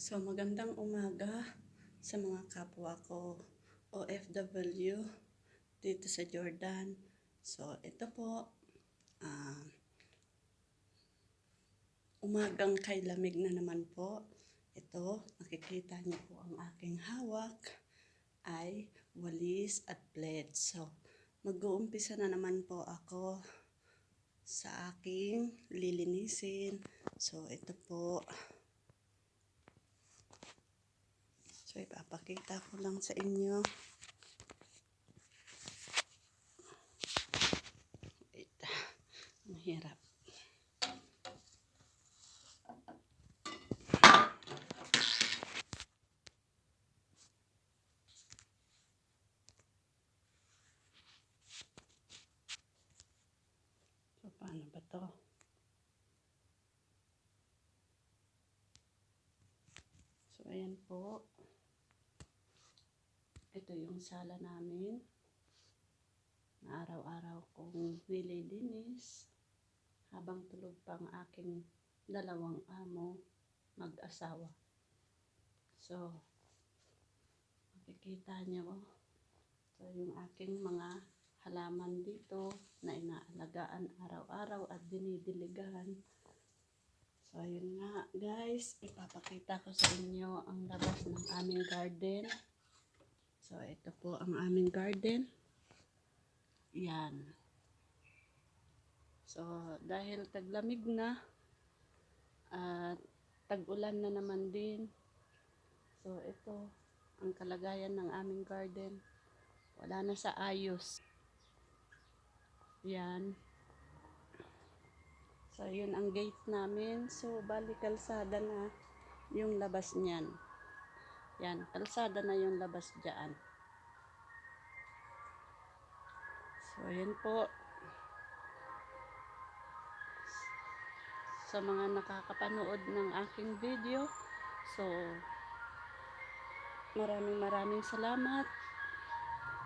So, magandang umaga sa mga kapwa ko OFW dito sa Jordan. So, ito po, umagang kay lamig na naman po. Ito, nakikita niyo po ang aking hawak ay walis at plaid. So, mag-uumpisa na naman po ako sa aking lilinisin. So, ito po. So, ipapakita ko lang sa inyo. Wait. Ang hirap. So, paano ba to? So, ayan po. Ito yung sala namin na araw-araw kong nililinis habang tulog pang aking dalawang amo mag-asawa. So, makikita nyo, so yung aking mga halaman dito na inaalagaan araw-araw at dinidiligan. So, ayun nga guys, ipapakita ko sa inyo ang labas ng aming garden. So, ito po ang aming garden. Yan. So, dahil taglamig na at tag-ulan na naman din. So, ito ang kalagayan ng aming garden. Wala na sa ayos. Yan. So, yun ang gate namin. So, bali kalsada na yung labas niyan. Yan, kalsada na yung labas dyan. So, yan po. Sa mga nakakapanood ng aking video. So, maraming salamat.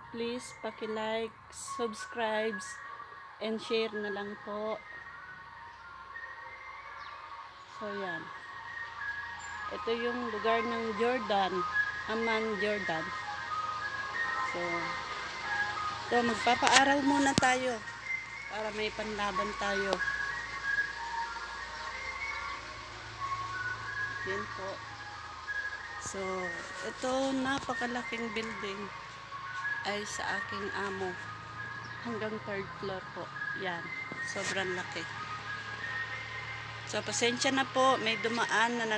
Please, paki-like, subscribe, and share na lang po. So, yan. Ito yung lugar ng Jordan. Amman, Jordan. So, magpapaaraw muna tayo para may panlaban tayo. Yan po. So, ito napakalaking building ay sa aking amo. Hanggang 3rd floor po. Yan. Sobrang laki. So, pasensya na po. May dumaan na